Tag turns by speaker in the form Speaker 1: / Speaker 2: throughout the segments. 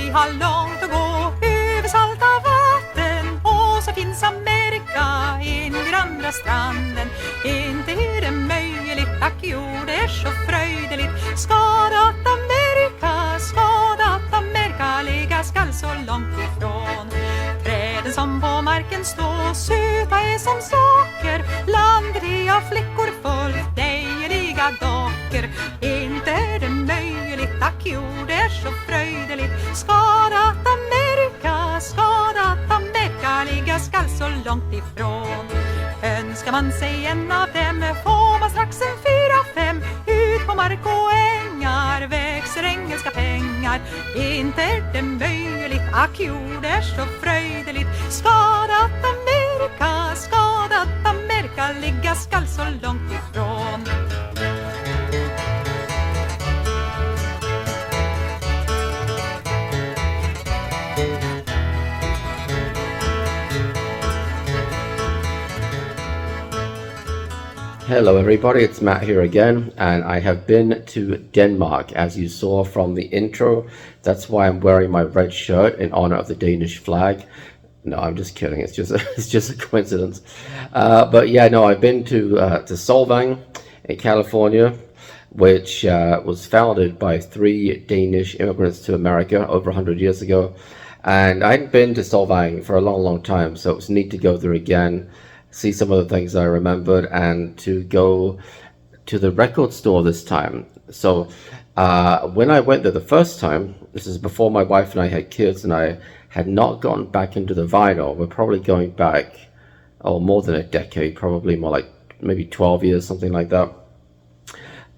Speaker 1: vi har långt att gå över salta vatten. Och så finns Amerika in vid andra stranden. Inte är det möjligt, tack jo det är så fröjdeligt. Skadat Amerika ligga skall så långt ifrån. Träden som på marken står söta är som saker. Landet är av flickor fullt dejliga dockor. Inte är det möjligt, tack jo det är så fröjdeligt. Skadat Amerika ligga skall så långt ifrån. Önskar man sig en av dem får man strax en 4-5. Ut på mark och ängar växer engelska pengar. Inte är det möjligt, ack jo det är så fröjdeligt. Skadat Amerika ligga skall så långt ifrån.
Speaker 2: Hello everybody, it's Matt here again, and I have been to Denmark, as you saw from the intro. That's why I'm wearing my red shirt in honor of the Danish flag. No, I'm just kidding. It's just a coincidence. But yeah, no, I've been to Solvang in California, which was founded by 3 Danish immigrants to America over 100 years ago. And I hadn't been to Solvang for a long time, so it was neat to go there again, see some of the things I remembered, and to go to the record store this time. So when I went there the first time, this is before my wife and I had kids, and I had not gotten back into the vinyl. We're probably going back, more than a decade, probably more like maybe 12 years, something like that.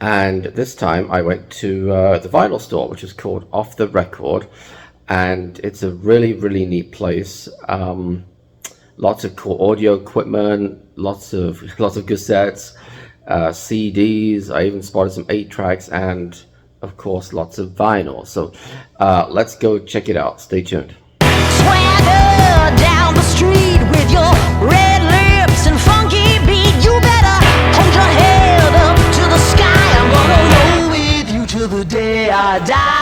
Speaker 2: And this time I went to the vinyl store, which is called Off the Record, and it's a really neat place. Lots of cool audio equipment, lots of cassettes, CDs. I even spotted some 8-tracks, and of course lots of vinyl. So let's go check it out. Stay tuned.
Speaker 3: Swagger down the street with your red lips and funky beat. You better hold your head up to the sky. I'm gonna roll with you till the day I die.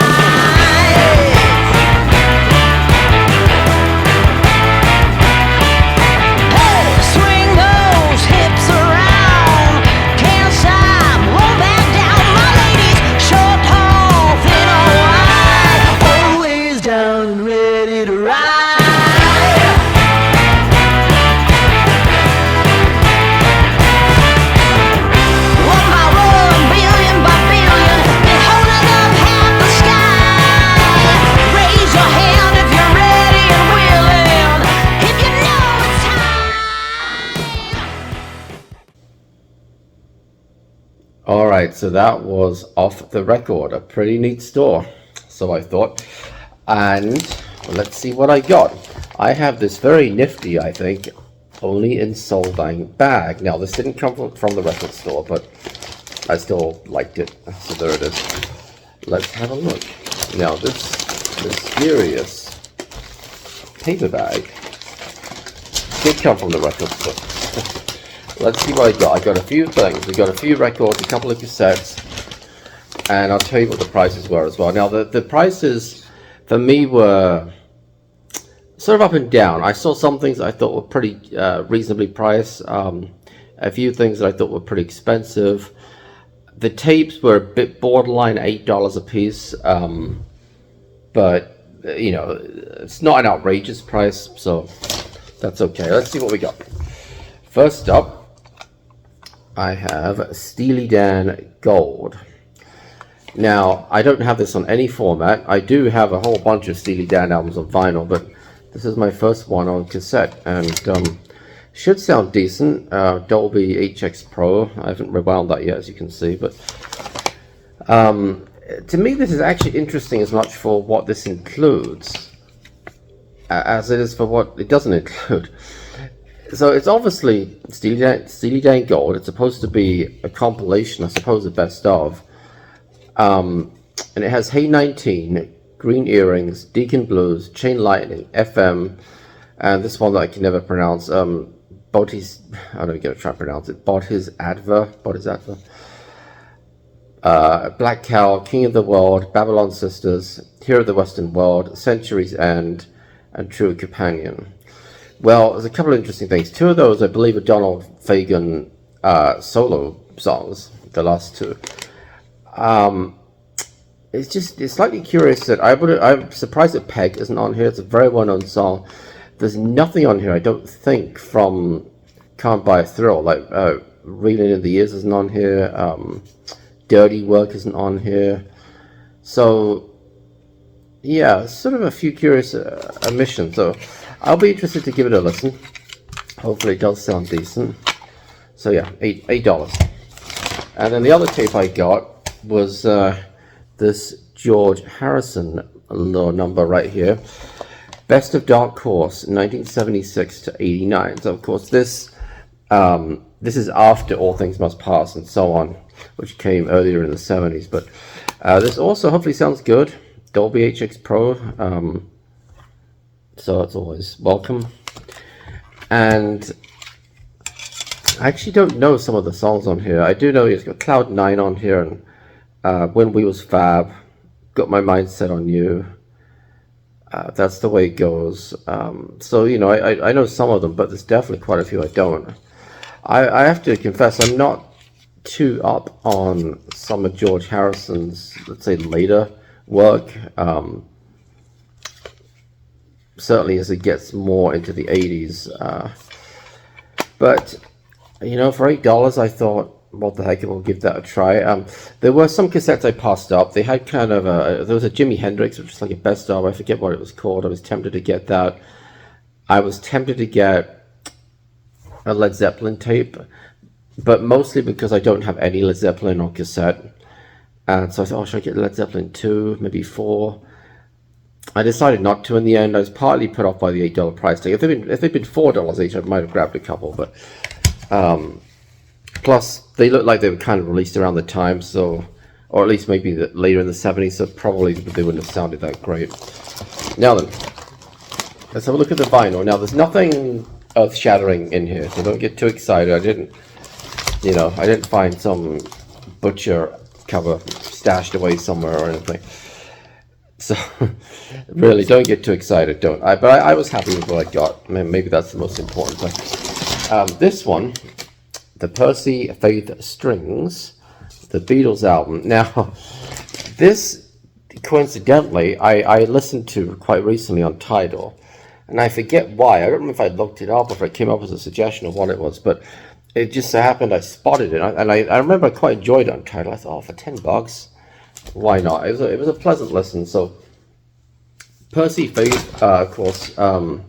Speaker 2: Alright, so that was Off the Record, a pretty neat store, so I thought. And let's see what I got. I have this very nifty, I think, only in Solvang bag. Now, this didn't come from the record store, but I still liked it, so there it is. Let's have a look. Now, this mysterious paper bag did come from the record store. Let's see what I got. I got a few things. We got a few records, a couple of cassettes, and I'll tell you what the prices were as well. Now, the prices for me were sort of up and down. I saw some things that I thought were pretty reasonably priced. A few things that I thought were pretty expensive. The tapes were a bit borderline $8 a piece, but you know, it's not an outrageous price, so that's okay. Let's see what we got. First up, I have Steely Dan Gold. Now, I don't have this on any format. I do have a whole bunch of Steely Dan albums on vinyl, but this is my first one on cassette, and should sound decent. Dolby HX Pro. I haven't rewound that yet, as you can see, but to me this is actually interesting as much for what this includes as it is for what it doesn't include. So it's obviously Steely Dan Gold. It's supposed to be a compilation, I suppose, the best of. And it has Hey 19, Green Earrings, Deacon Blues, Chain Lightning, FM, and this one that I can never pronounce. Bodhis, I'm not going to try to pronounce it. Bodhisadva. Black Cow, King of the World, Babylon Sisters, Hero of the Western World, Century's End, and True Companion. Well, there's a couple of interesting things. Two of those, I believe, are Donald Fagen solo songs, the last two. It's slightly curious that I'm surprised that Peg isn't on here. It's a very well-known song. There's nothing on here, I don't think, from Can't Buy a Thrill. Like Reeling in the Years isn't on here. Dirty Work isn't on here. So yeah, sort of a few curious omissions. So I'll be interested to give it a listen. Hopefully it does sound decent. So yeah, $8. And then the other tape I got was this George Harrison little number right here. Best of Dark Horse, 1976 to 89. So of course this is after All Things Must Pass and so on, which came earlier in the 70s. But this also hopefully sounds good. Dolby HX Pro, so it's always welcome. And I actually don't know some of the songs on here. I do know it's got Cloud 9 on here, and When We Was Fab, Got My Mind Set on You. That's the Way It Goes. So, you know, I know some of them, but there's definitely quite a few I don't. I have to confess, I'm not too up on some of George Harrison's, let's say, later work. Certainly as it gets more into the 80s. But, you know, for $8, I thought, what the heck, we'll give that a try. There were some cassettes I passed up. They had kind of there was a Jimi Hendrix, which was like a best of. I forget what it was called. I was tempted to get that. I was tempted to get a Led Zeppelin tape, but mostly because I don't have any Led Zeppelin on cassette. And so I thought, oh, should I get Led Zeppelin 2, maybe 4? I decided not to in the end. I was partly put off by the $8 price tag. If they'd been $4 each, I might have grabbed a couple, but plus they looked like they were kind of released around the time, so, or at least maybe later in the 70s, so probably they wouldn't have sounded that great. Now then, let's have a look at the vinyl. Now there's nothing earth-shattering in here, so don't get too excited. I didn't find some butcher cover stashed away somewhere or anything. So really, don't get too excited. But I was happy with what I got. Maybe that's the most important thing. This one, the Percy Faith Strings, the Beatles album. Now, this, coincidentally, I listened to quite recently on Tidal, and I forget why. I don't know if I looked it up or if it came up as a suggestion of what it was, but it just so happened I spotted it, and I remember I quite enjoyed it on Tidal. I thought, oh, for $10, why not? It was a pleasant listen. So, Percy Faith, of course, I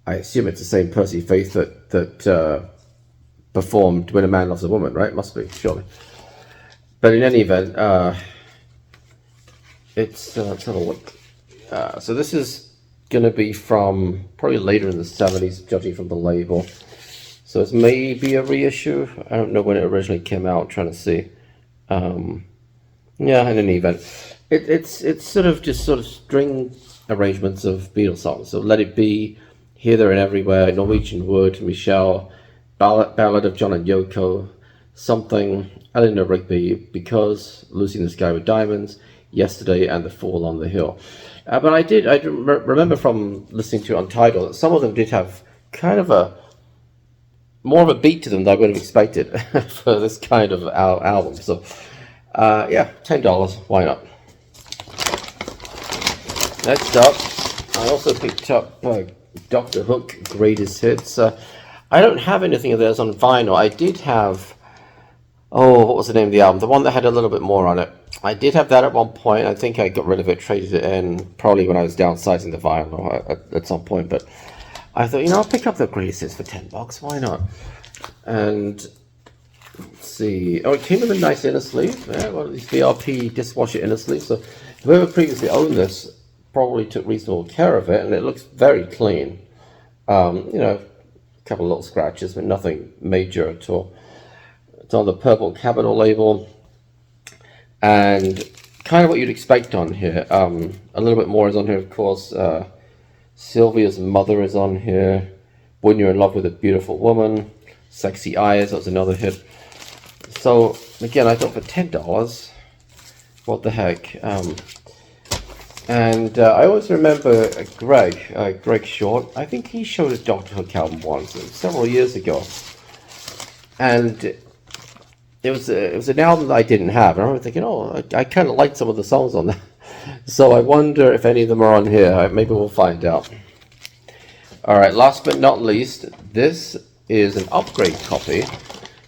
Speaker 2: assume it's the same Percy Faith that performed When a Man Loves a Woman, right? Must be, surely. But in any event, let's have a look. So this is going to be from probably later in the 70s, judging from the label. So it's maybe a reissue. I don't know when it originally came out. I'm trying to see. Yeah, in any event, it's sort of string arrangements of Beatles songs. So Let It Be, Here, There, and Everywhere, Norwegian Wood, Michelle, Ballad of John and Yoko, Something, Eleanor Rigby, Because, Lucy in the Sky with Diamonds, Yesterday, and The Fall on the Hill. But I remember from listening to it on Tidal that some of them did have kind of more of a beat to them than I would have expected for this kind of album. So, yeah, $10, why not? Next up, I also picked up Dr. Hook Greatest Hits. I don't have anything of theirs on vinyl. I did have, what was the name of the album? The one that had a little bit more on it. I did have that at one point. I think I got rid of it, traded it in, probably when I was downsizing the vinyl at some point. But I thought, I'll pick up the Greatest Hits for $10. Why not? And let's see. Oh, it came with a nice inner sleeve. Yeah, one of these VRP dishwasher inner sleeves. So whoever previously owned this probably took reasonable care of it, and it looks very clean. A couple of little scratches, but nothing major at all. It's on the Purple Capital label, and kind of what you'd expect on here. A little bit more is on here, of course. Sylvia's Mother is on here. When You're in Love with a Beautiful Woman. Sexy Eyes, that was another hit. So again, I thought for $10, what the heck? And I always remember Greg Short. I think he showed a Doctor Hook album once, several years ago, and it was an album that I didn't have. And I remember thinking, oh, I kind of liked some of the songs on that. So I wonder if any of them are on here. Maybe we'll find out. All right, last but not least, this is an upgrade copy,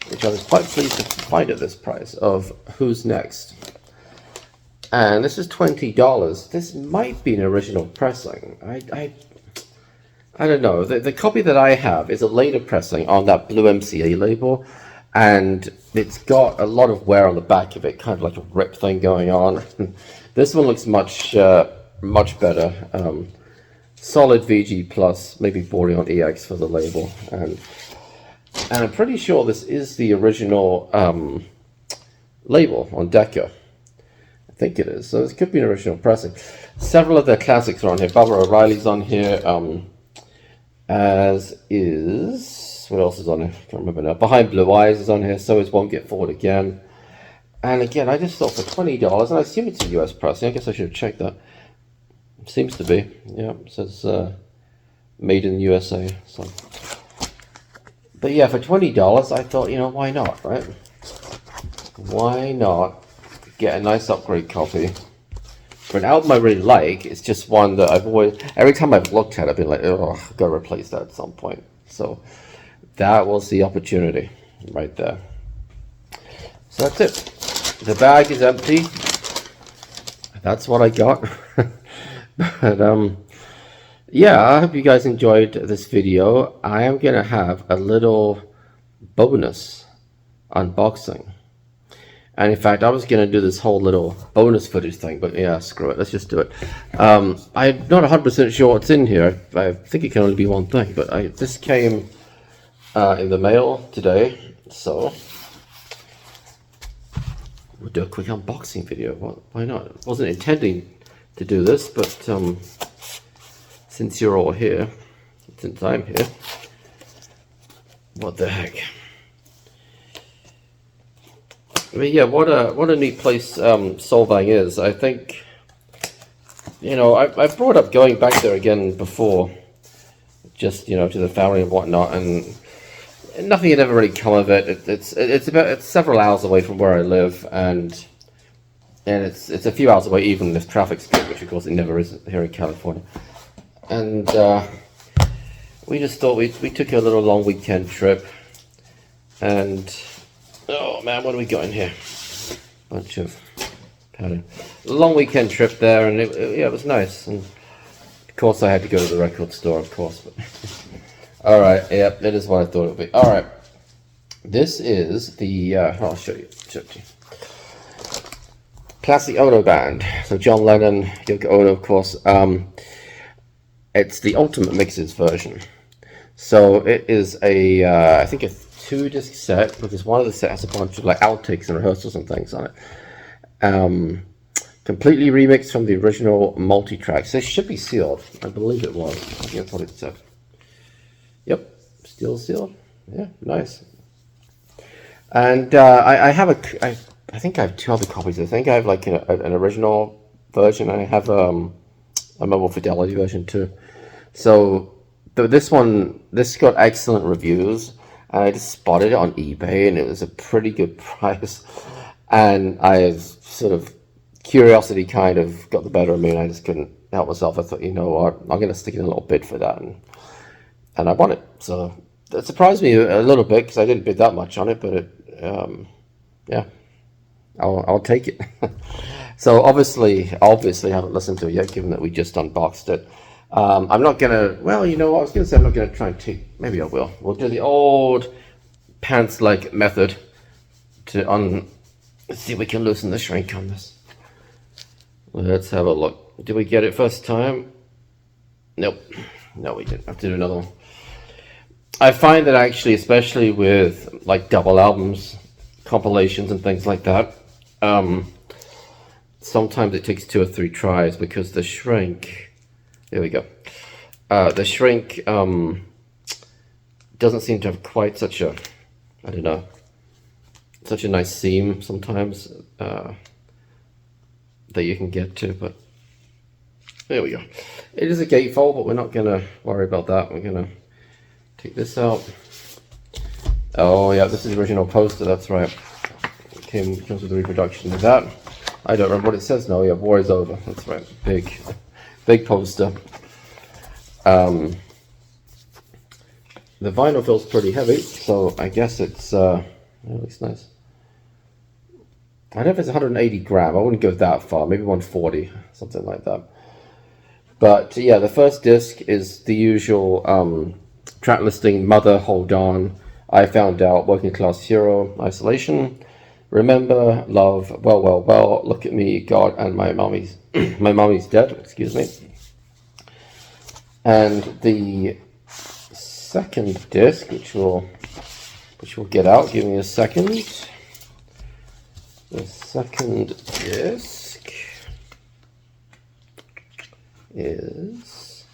Speaker 2: which I was quite pleased to find at this price, of Who's Next. And this is $20. This might be an original pressing. I don't know. The copy that I have is a later pressing on that blue MCA label, and it's got a lot of wear on the back of it, kind of like a rip thing going on. This one looks much better. Solid VG plus, maybe bordering on EX for the label, and I'm pretty sure this is the original label on Decca. I think it is. So this could be an original pressing. Several of their classics are on here. Barbara O'Reilly's on here, as is, what else is on here? I can't remember now. Behind Blue Eyes is on here. So is Won't Get Forward Again. And again, I just thought for $20, and I assume it's a US pressing. I guess I should have checked that. Seems to be. Yeah, it says made in the USA. So, but yeah, for $20, I thought, you know, why not, right? Why not get a nice upgrade copy for an album I really like? It's just one that I've always, every time I've looked at it, I've been like, oh, I've got to replace that at some point. So that was the opportunity right there. So that's it. The bag is empty. That's what I got. But yeah, I hope you guys enjoyed this video. I am gonna have a little bonus unboxing. And in fact, I was going to do this whole little bonus footage thing, but yeah, screw it. Let's just do it. I'm not 100% sure what's in here. I think it can only be one thing, but this came in the mail today, so we'll do a quick unboxing video. Why not? I wasn't intending to do this, but since you're all here, since I'm here, what the heck? I mean, yeah, what a neat place Solvang is. I think, you know, I brought up going back there again before, just, you know, to the family and whatnot, and nothing had ever really come of it. It's several hours away from where I live, and it's a few hours away even if traffic's good, which of course it never is here in California. And we just thought we took a little long weekend trip, and oh man, what do we got in here? Bunch of padding. A long weekend trip there, and yeah, it was nice. And of course, I had to go to the record store, of course. But all right, yeah, that is what I thought it would be. All right, this is the. I'll show you. Classic Ono band. So John Lennon, Yoko Ono, of course. It's the Ultimate Mixes version. So it is a, I think a 2-disc set, because one of the sets has a bunch of like outtakes and rehearsals and things on it. Completely remixed from the original multi-tracks. This should be sealed. I believe it was. I think that's what it said. Yep, still sealed. Yeah, nice. And I think I have 2 other copies. I think I have like an original version. I have a mobile fidelity version too. So this got excellent reviews. I just spotted it on eBay, and it was a pretty good price. And I sort of, curiosity kind of got the better of me, and I just couldn't help myself. I thought, you know what, I'm going to stick in a little bid for that. And I bought it. So that surprised me a little bit, because I didn't bid that much on it, but yeah, I'll take it. So obviously I haven't listened to it yet, given that we just unboxed it. I'm not gonna, well, you know what, I was gonna say I'm not gonna try and take, maybe I will. We'll do the old pants leg method to let's see if we can loosen the shrink on this. Let's have a look. Did we get it first time? Nope. No, we didn't. I have to do another one. I find that actually, especially with like double albums, compilations and things like that, sometimes it takes 2 or 3 tries, because the shrink, there we go. The shrink doesn't seem to have quite such a, I don't know, such a nice theme sometimes that you can get to, but there we go. It is a gatefold, but we're not going to worry about that. We're going to take this out. Oh yeah, this is the original poster, that's right. It comes with the reproduction of that. I don't remember what it says now. Yeah, war is over. That's right. Big poster. The vinyl feels pretty heavy, so I guess it's it looks nice. I don't know if it's 180 gram. I wouldn't go that far. Maybe 140, something like that. But yeah, the first disc is the usual track listing: Mother, Hold On, I Found Out, Working Class Hero, Isolation, Remember, Love, Well, Well, Well, Look at Me, God, and My Mommy's My Mommy's Dead. Excuse me. And the second disc, which we'll get out. Give me a second. The second disc is,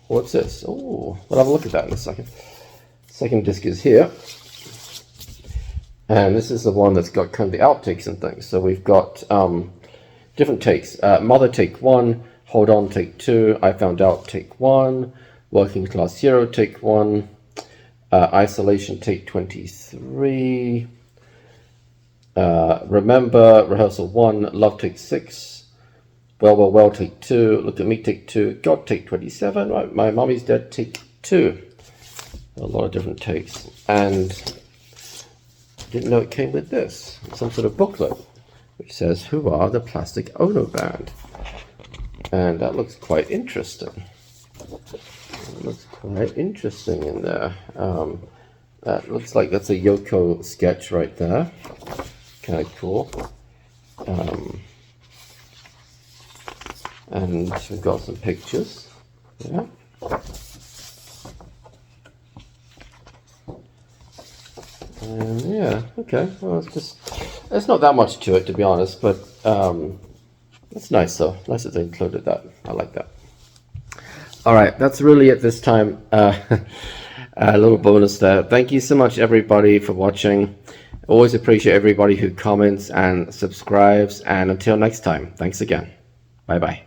Speaker 2: what's this? Oh, we'll have a look at that in a second. Second disc is here, and this is the one that's got kind of the outtakes and things. So we've got different takes. Mother, take 1. Hold On, take 2. I Found Out, take 1. Working Class Hero, take 1. Isolation, take 23. Remember, Rehearsal 1. Love, take 6. Well, Well, Well, take 2. Look at Me, take 2. God, take 27. Right, My Mommy's Dead, take 2. A lot of different takes. And didn't know it came with this. Some sort of booklet which says, Who Are the Plastic Ono Band? And that looks quite interesting. It looks quite interesting in there. That looks like that's a Yoko sketch right there. Kind of cool. And we've got some pictures. Yeah. Yeah, okay. Well, it's not that much to it, to be honest, but it's nice though. Nice that they included that. I like that. All right, that's really it this time. A little bonus there. Thank you so much, everybody, for watching. Always appreciate everybody who comments and subscribes. And until next time, thanks again. Bye-bye.